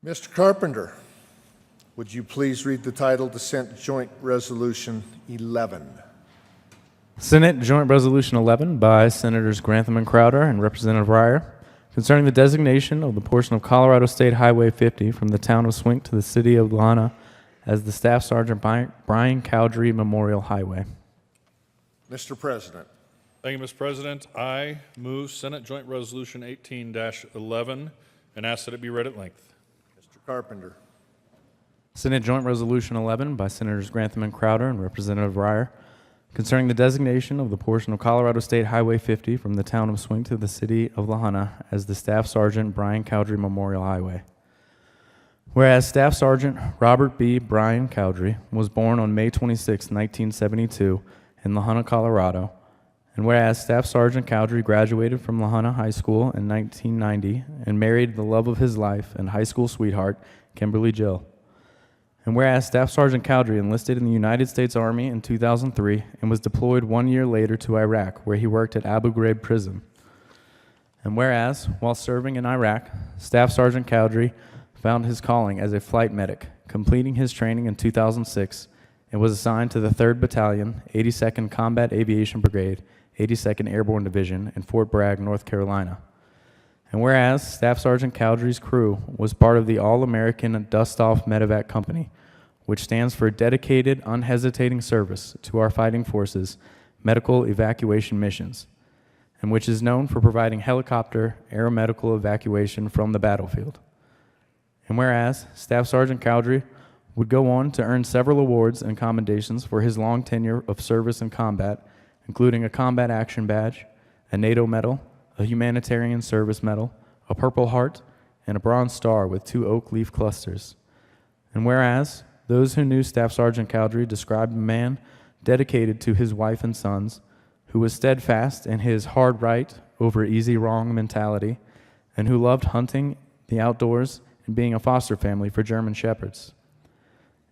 Mr. Carpenter, would you please read the title to Senate Joint Resolution 11? Senate Joint Resolution 11 by Senators Grantham and Crowder and Representative Ryer concerning the designation of the portion of Colorado State Highway 50 from the town of Swink to the city of Lana as the Staff Sergeant Brian Cowdrey Memorial Highway. Mr. President. Thank you, Mr. President. I move Senate Joint Resolution 18-11 and ask that it be read at length. Mr. Carpenter. Senate Joint Resolution 11 by Senators Grantham and Crowder and Representative Ryer concerning the designation of the portion of Colorado State Highway 50 from the town of Swink to the city of La Junta as the Staff Sergeant Brian Cowdrey Memorial Highway. Whereas Staff Sergeant Robert B. Brian Cowdrey was born on May 26, 1972 in La Junta, Colorado, and whereas Staff Sergeant Cowdrey graduated from La Junta High School in 1990 and married the love of his life and high school sweetheart, Kimberly Jill. And whereas Staff Sergeant Cowdrey enlisted in the United States Army in 2003 and was deployed 1 year later to Iraq, where he worked at Abu Ghraib prison. And whereas, while serving in Iraq, Staff Sergeant Cowdrey found his calling as a flight medic, completing his training in 2006, and was assigned to the 3rd Battalion, 82nd Combat Aviation Brigade, 82nd Airborne Division in Fort Bragg, North Carolina. And whereas Staff Sergeant Cowdrey's crew was part of the All-American Dust-Off Medevac Company, which stands for Dedicated, Unhesitating Service to Our Fighting Forces Medical Evacuation Missions, and which is known for providing helicopter aeromedical evacuation from the battlefield. And whereas Staff Sergeant Cowdrey would go on to earn several awards and commendations for his long tenure of service in combat, including a Combat Action Badge, a NATO Medal, a Humanitarian Service Medal, a Purple Heart, and a Bronze Star with 2 oak leaf clusters. And whereas those who knew Staff Sergeant Cowdrey described a man dedicated to his wife and sons, who was steadfast in his hard right over easy wrong mentality, and who loved hunting, the outdoors, and being a foster family for German Shepherds.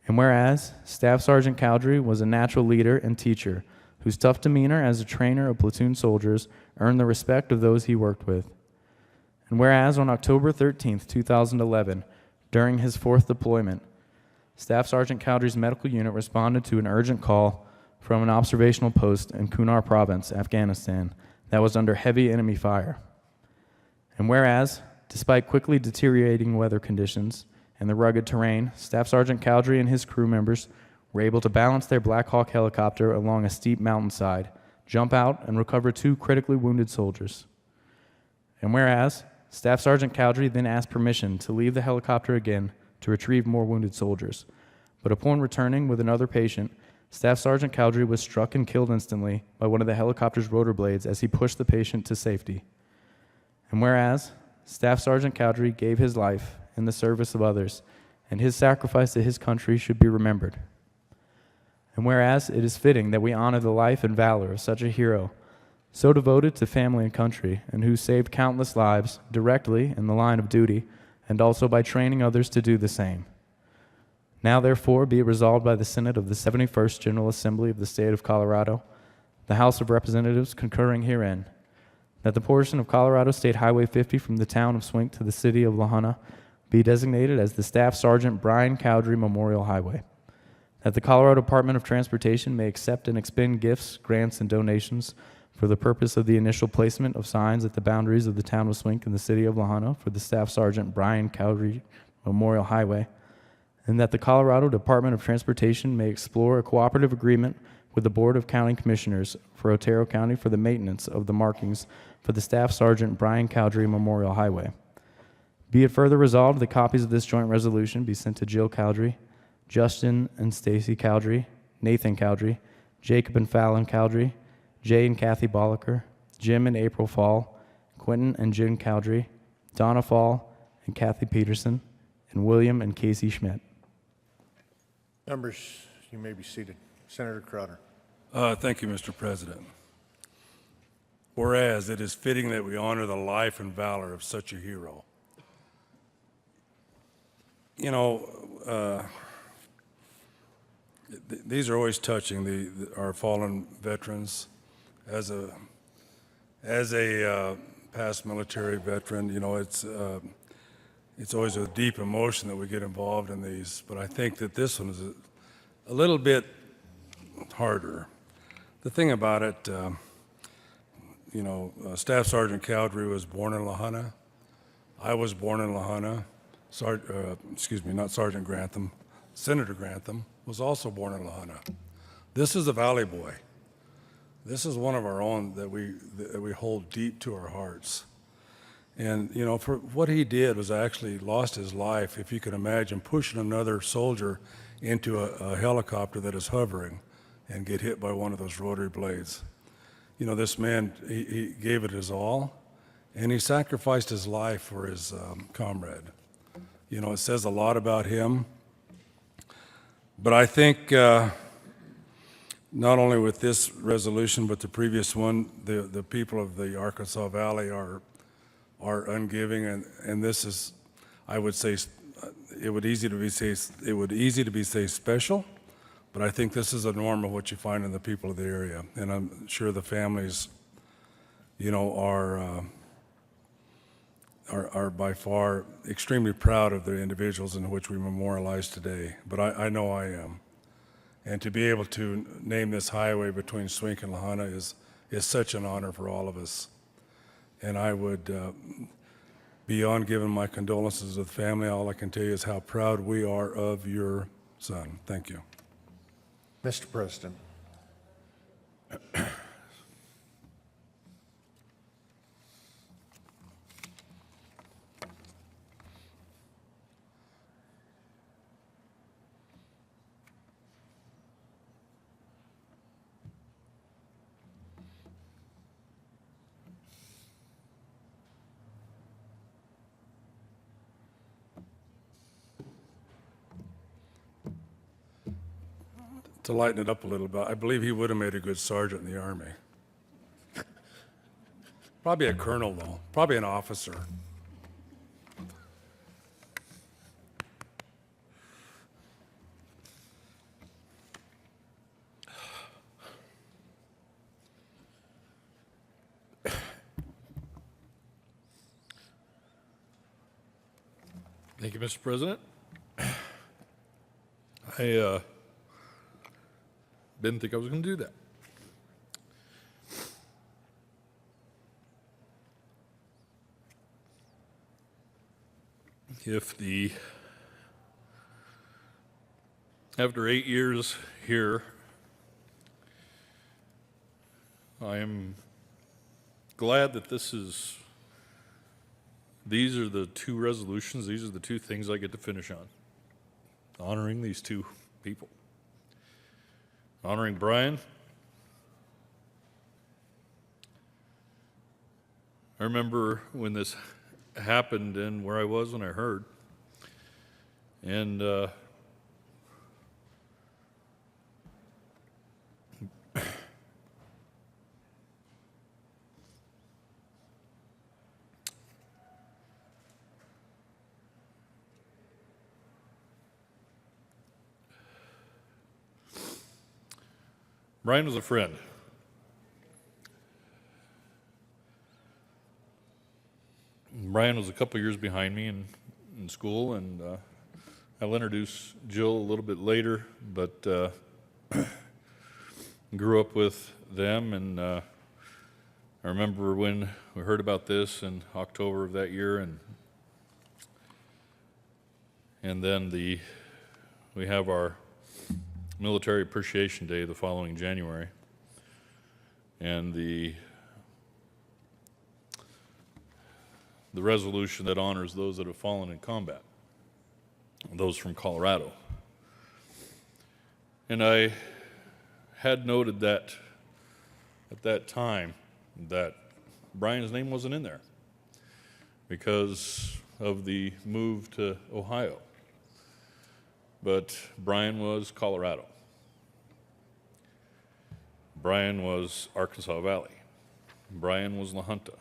And whereas Staff Sergeant Cowdrey was a natural leader and teacher whose tough demeanor as a trainer of platoon soldiers earned the respect of those he worked with. And whereas on October 13, 2011, during his 4th deployment, Staff Sergeant Cowdrey's medical unit responded to an urgent call from an observational post in Kunar Province, Afghanistan, that was under heavy enemy fire. And whereas, despite quickly deteriorating weather conditions and the rugged terrain, Staff Sergeant Cowdrey and his crew members were able to balance their Black Hawk helicopter along a steep mountainside, jump out, and recover 2 critically wounded soldiers. And whereas, Staff Sergeant Cowdrey then asked permission to leave the helicopter again to retrieve more wounded soldiers. But upon returning with another patient, Staff Sergeant Cowdrey was struck and killed instantly by one of the helicopter's rotor blades as he pushed the patient to safety. And whereas, Staff Sergeant Cowdrey gave his life in the service of others, and his sacrifice to his country should be remembered. And whereas it is fitting that we honor the life and valor of such a hero, so devoted to family and country, and who saved countless lives directly in the line of duty, and also by training others to do the same. Now therefore be it resolved by the Senate of the 71st General Assembly of the State of Colorado, the House of Representatives concurring herein, that the portion of Colorado State Highway 50 from the town of Swink to the city of La Junta be designated as the Staff Sergeant Brian Cowdrey Memorial Highway. That the Colorado Department of Transportation may accept and expend gifts, grants, and donations for the purpose of the initial placement of signs at the boundaries of the town of Swink and the city of La Junta for the Staff Sergeant Brian Cowdrey Memorial Highway, and that the Colorado Department of Transportation may explore a cooperative agreement with the Board of County Commissioners for Otero County for the maintenance of the markings for the Staff Sergeant Brian Cowdrey Memorial Highway. Be it further resolved that copies of this joint resolution be sent to Jill Cowdrey, Justin and Stacy Cowdrey, Nathan Cowdrey, Jacob and Fallon Cowdrey, Jay and Kathy Bolliker, Jim and April Fall, Quentin and Jen Cowdrey, Donna Fall and Kathy Peterson, and William and Casey Schmidt. Members, you may be seated. Senator Crowder. Thank you, Mr. President. Whereas it is fitting that we honor the life and valor of such a hero. You know, these are always touching, our fallen veterans. As a past military veteran, you know, it's it's always a deep emotion that we get involved in these, but I think that this one is a little bit harder. The thing about it, Staff Sergeant Cowdrey was born in La Junta. I was born in La Junta. Not Sergeant Grantham. Senator Grantham was also born in La Junta. This is a Valley boy. This is one of our own that we hold deep to our hearts. And, for what he did was actually lost his life, if you can imagine, pushing another soldier into a helicopter that is hovering and get hit by one of those rotary blades. This man, he gave it his all, and he sacrificed his life for his comrade. It says a lot about him. But I think not only with this resolution, but the previous one, the people of the Arkansas Valley are ungiving, and this is, I would say, it would easy to be say special, but I think this is a norm of what you find in the people of the area, and I'm sure the families, are by far extremely proud of the individuals in which we memorialize today. But I know I am, and to be able to name this highway between Swink and La Junta is such an honor for all of us. And I would, beyond giving my condolences to the family, all I can tell you is how proud we are of your son. Thank you. Mr. President. To lighten it up a little bit, I believe he would have made a good sergeant in the Army. Probably a colonel, though. Probably an officer. Thank you, Mr. President. I didn't think I was going to do that. After 8 years here, I am glad that these are the two resolutions, these are the two things I get to finish on, honoring these two people. Honoring Brian. I remember when this happened and where I was when I heard. And Brian was a friend. Brian was a couple years behind me in school, and I'll introduce Jill a little bit later, but grew up with them, and I remember when we heard about this in October of that year, and then we have our Military Appreciation Day the following January, and the resolution that honors those that have fallen in combat, those from Colorado. And I had noted that at that time that Brian's name wasn't in there because of the move to Ohio. But Brian was Colorado. Brian was Arkansas Valley. Brian was La Junta.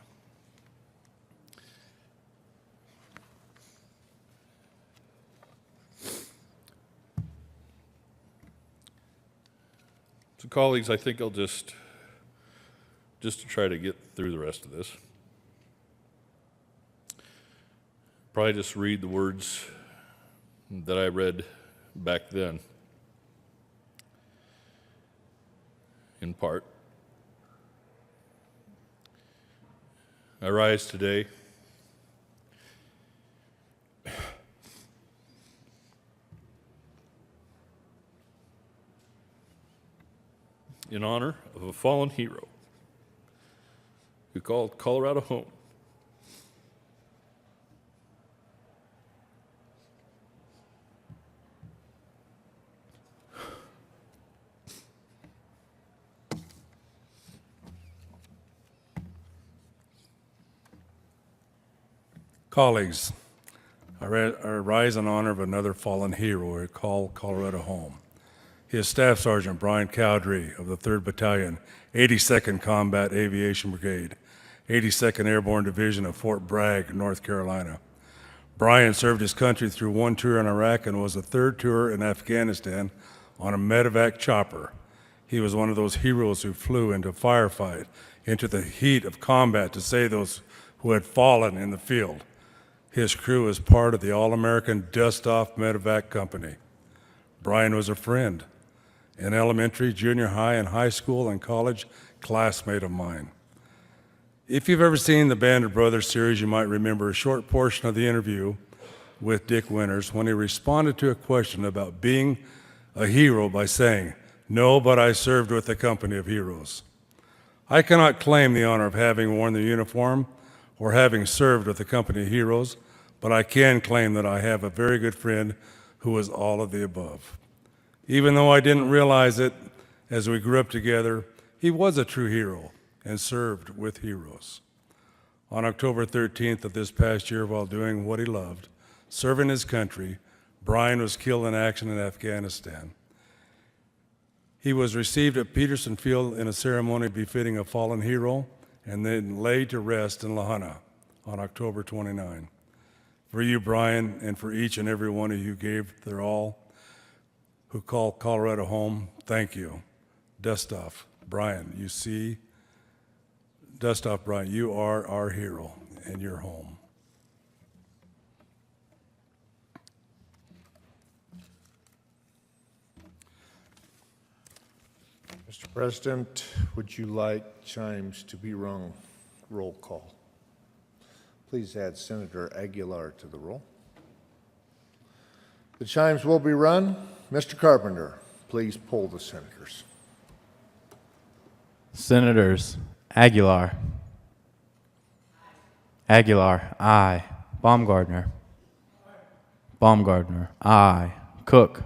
So colleagues, I think I'll just to try to get through the rest of this. probably just read the words that I read back then, in part. I rise today in honor of a fallen hero who called Colorado home. Colleagues, I rise in honor of another fallen hero who called Colorado home. He is Staff Sergeant Brian Cowdrey of the 3rd Battalion, 82nd Combat Aviation Brigade, 82nd Airborne Division of Fort Bragg, North Carolina. Brian served his country through one tour in Iraq and was a 3rd tour in Afghanistan on a medevac chopper. He was one of those heroes who flew into firefight, into the heat of combat to save those who had fallen in the field. His crew is part of the All-American Dust-Off Medevac Company. Brian was a friend, an elementary, junior high, and high school and college classmate of mine. If you've ever seen the Band of Brothers series, you might remember a short portion of the interview with Dick Winters when he responded to a question about being a hero by saying, "No, but I served with the company of heroes." I cannot claim the honor of having worn the uniform or having served with the company of heroes, but I can claim that I have a very good friend who was all of the above. Even though I didn't realize it as we grew up together, he was a true hero and served with heroes. On October 13th of this past year, while doing what he loved, serving his country, Brian was killed in action in Afghanistan. He was received at Peterson Field in a ceremony befitting a fallen hero and then laid to rest in La Junta on October 29. For you, Brian, and for each and every one of you who gave their all, who called Colorado home, thank you. Dust off, Brian, you see, dust off, Brian, you are our hero, and you're home. Mr. President, would you like chimes to be rung? Roll call. Please add Senator Aguilar to the roll. The chimes will be run. Mr. Carpenter, please poll the senators. Senators Aguilar. Aguilar, aye. Baumgardner. Baumgardner, aye. Cook.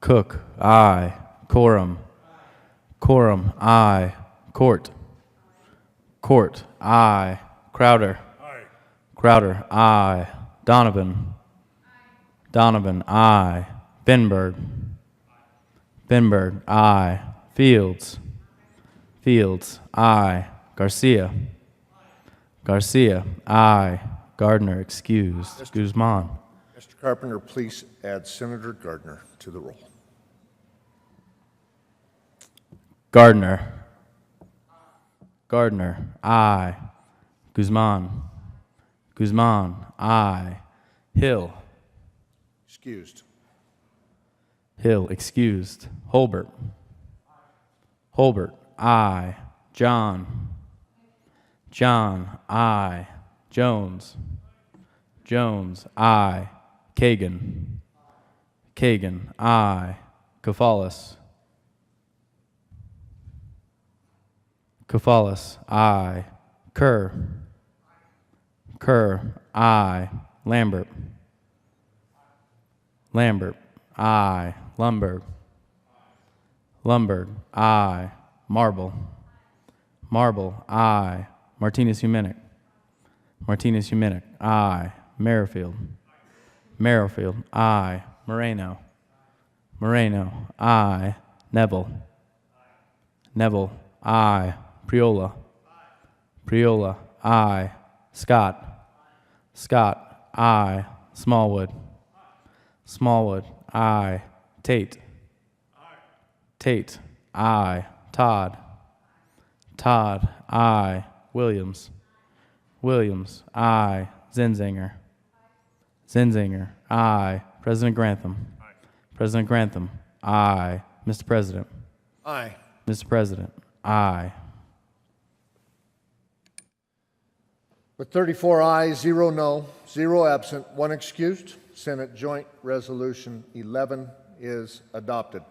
Cook, aye. Coram. Coram, aye. Court. Court, aye. Crowder. Crowder, aye. Donovan. Donovan, aye. Benberg. Benberg, aye. Fields. Fields, aye. Garcia. Garcia, aye. Gardner, excused. Guzman. Mr. Carpenter, please add Senator Gardner to the roll. Gardner. Gardner, aye. Guzman. Guzman, aye. Hill. Excused. Hill, excused. Holbert. Holbert, aye. John. John, aye. Jones. Jones, aye. Kagan. Kagan, aye. Kafalis. Kafalis, aye. Kerr. Kerr, aye. Lambert. Lambert, aye. Lumberg. Lumberg, aye. Marble. Marble, aye. Martinez Humenick. Martinez Humenick, aye. Merrifield. Merrifield, aye. Moreno. Moreno, aye. Neville. Neville, aye. Priola. Priola, aye. Scott. Scott, aye. Smallwood. Smallwood, aye. Tate. Tate, aye. Todd. Todd, aye. Williams. Williams, aye. Zenzinger. Zenzinger. Aye. President Grantham. Aye. President Grantham. Aye. Mr. President. Aye. Mr. President. Aye. With 34 ayes, 0 no, 0 absent, 1 excused, Senate Joint Resolution 11 is adopted.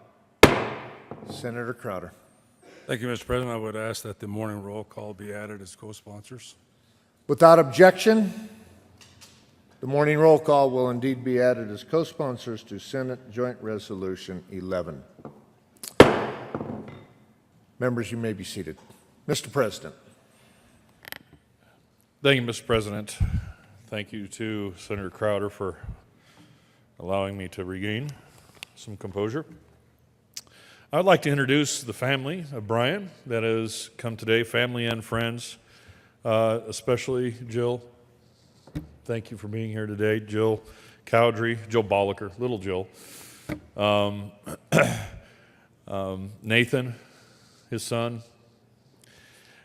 Senator Crowder. Thank you, Mr. President. I would ask that the morning roll call be added as co-sponsors. Without objection, the morning roll call will indeed be added as co-sponsors to Senate Joint Resolution 11. Members, you may be seated. Mr. President. Thank you, Mr. President. Thank you to Senator Crowder for allowing me to regain some composure. I'd like to introduce the family of Brian that has come today, family and friends, especially Jill. Thank you for being here today. Jill Cowdrey, Jill Bolliker, little Jill. Nathan, his son,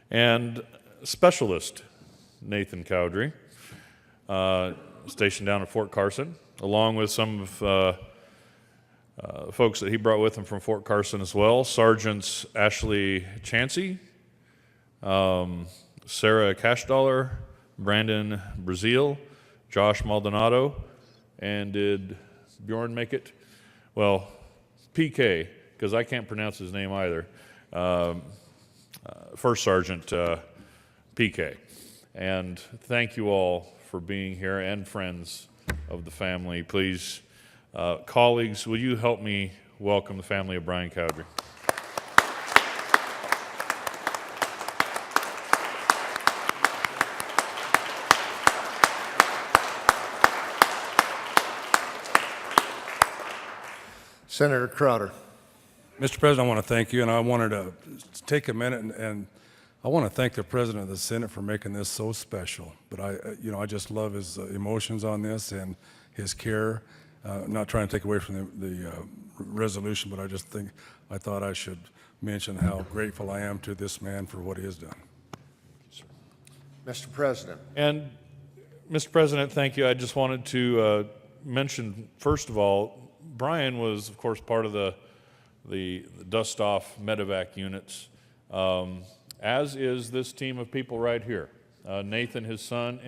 and specialist Nathan Cowdrey, stationed down at Fort Carson, along with some of folks that he brought with him from Fort Carson as well. Sergeants Ashley Chansey, Sarah Cashdollar, Brandon Brazil, Josh Maldonado, and did Bjorn make it? Well, PK, because I can't pronounce his name either. First Sergeant PK. And thank you all for being here, and friends of the family. Please, colleagues, will you help me welcome the family of Brian Cowdrey? Senator Crowder. Mr. President, I want to thank you, and I wanted to take a minute and I want to thank the President of the Senate for making this so special. But I just love his emotions on this and his care. I'm not trying to take away from the resolution, but I thought I should mention how grateful I am to this man for what he has done. Mr. President. And, Mr. President, thank you. I just wanted to mention, first of all, Brian was, of course, part of the dust-off medevac units, as is this team of people right here. Nathan, his son,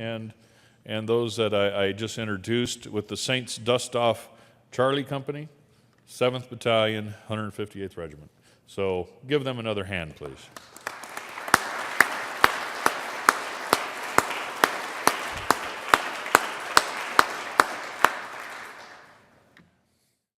and those that I just introduced with the Saints Dust-Off Charlie Company, 7th Battalion, 158th Regiment. So give them another hand, please.